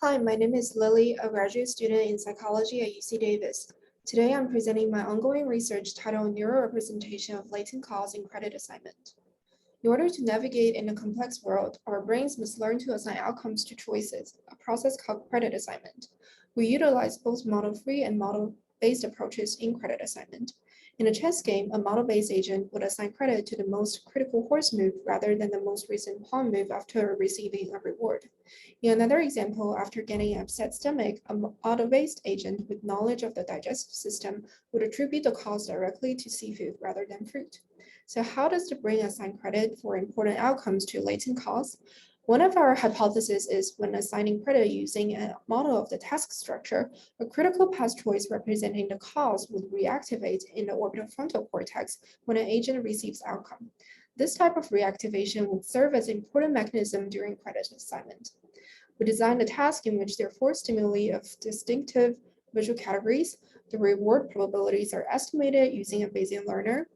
Hi, my name is Lily, a graduate student in psychology at UC Davis. Today, I'm presenting my ongoing research titled Neurorepresentation of Latent Cause in Credit Assignment. In order to navigate in a complex world, our brains must learn to assign outcomes to choices, a process called credit assignment. We utilize both model-free and model-based approaches in credit assignment. In a chess game, a model-based agent would assign credit to the most critical horse move rather than the most recent pawn move after receiving a reward. In another example, after getting an upset stomach, a model-based agent with knowledge of the digestive system would attribute the cause directly to seafood rather than fruit. So how does the brain assign credit for important outcomes to latent cause? One of our hypotheses is when assigning credit using a model of the task structure, a critical path choice representing the cause would reactivate in the orbital frontal cortex when an agent receives outcome. This type of reactivation would serve as an important mechanism during credit assignment. We designed a task in which there are 4 stimuli of distinctive visual categories. The reward probabilities are estimated using a Bayesian learner.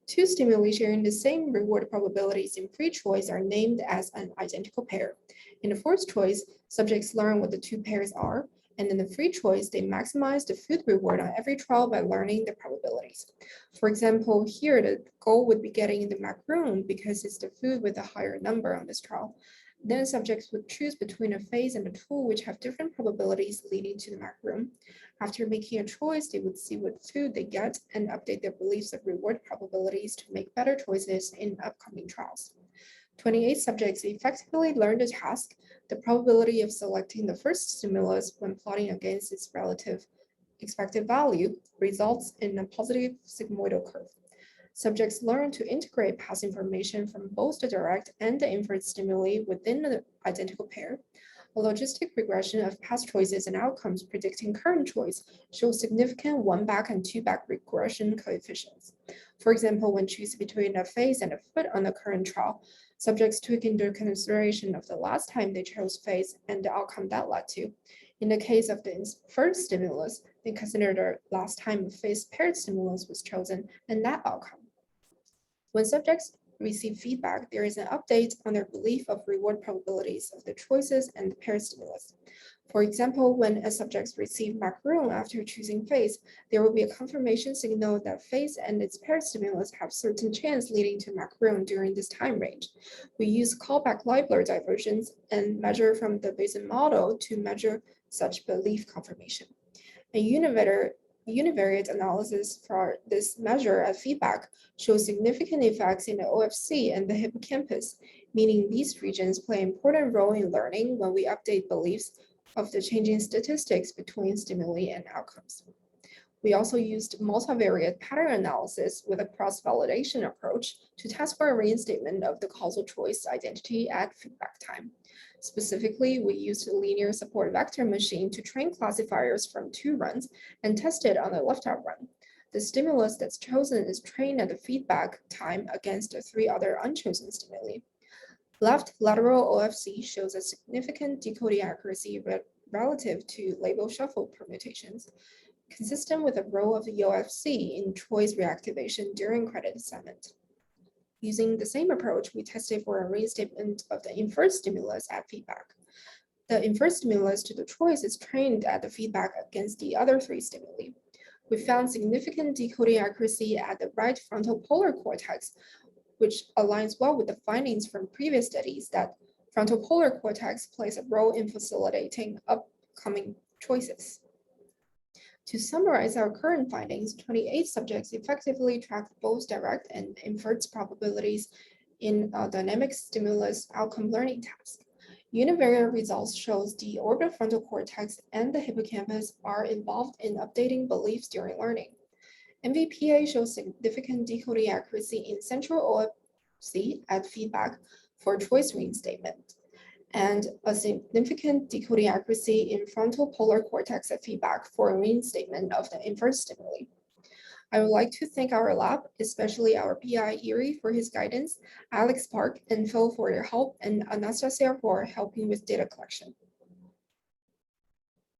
2 stimuli sharing the same reward probabilities in free choice are named as an identical pair. In the forced choice, subjects learn what the 2 pairs are, and in the free choice, they maximize the food reward on every trial by learning the probabilities. For example, here the goal would be getting the macaroon because it's the food with a higher number on this trial. Then subjects would choose between a phase and a tool which have different probabilities leading to the macaroon. After making a choice, they would see what food they get and update their beliefs of reward probabilities to make better choices in upcoming trials. 28 subjects effectively learned the task. The probability of selecting the first stimulus when plotting against its relative expected value results in a positive sigmoidal curve. Subjects learn to integrate past information from both the direct and the inferred stimuli within the identical pair. A logistic regression of past choices and outcomes predicting current choice shows significant 1-back and 2-back regression coefficients. For example, when choosing between a face and a foot on the current trial, subjects took into consideration of the last time they chose face and the outcome that led to. In the case of the first stimulus, they considered the last time a face-paired stimulus was chosen and that outcome. When subjects receive feedback, there is an update on their belief of reward probabilities of the choices and the paired stimulus. For example, when a subject receives macaroon after choosing face, there will be a confirmation signal that face and its paired stimulus have certain chance leading to macaroon during this time range. We use callback library diversions and measure from the Bayesian model to measure such belief confirmation. A univariate analysis for this measure of feedback shows significant effects in the OFC and the hippocampus, meaning these regions play an important role in learning when we update beliefs of the changing statistics between stimuli and outcomes. We also used multivariate pattern analysis with a cross-validation approach to test for a reinstatement of the causal choice identity at feedback time. Specifically, we used a linear support vector machine to train classifiers from 2 runs and test it on the left-out run. The stimulus that's chosen is trained at the feedback time against the 3 other unchosen stimuli. Left lateral OFC shows a significant decoding accuracy relative to label shuffle permutations, consistent with the role of the OFC in choice reactivation during credit assignment. Using the same approach, we tested for a reinstatement of the inferred stimulus at feedback. The inferred stimulus to the choice is trained at the feedback against the other 3 stimuli. We found significant decoding accuracy at the right frontal polar cortex, which aligns well with the findings from previous studies that frontal polar cortex plays a role in facilitating upcoming choices. To summarize our current findings, 28 subjects effectively tracked both direct and inferred probabilities in a dynamic stimulus outcome learning task. Univariate results shows the orbital frontal cortex and the hippocampus are involved in updating beliefs during learning. MVPA shows significant decoding accuracy in central OFC at feedback for choice reinstatement, and a significant decoding accuracy in frontal polar cortex at feedback for reinstatement of the inferred stimuli. I would like to thank our lab, especially our PI Erie for his guidance, Alex Park and Phil for their help, and Anastasia for helping with data collection.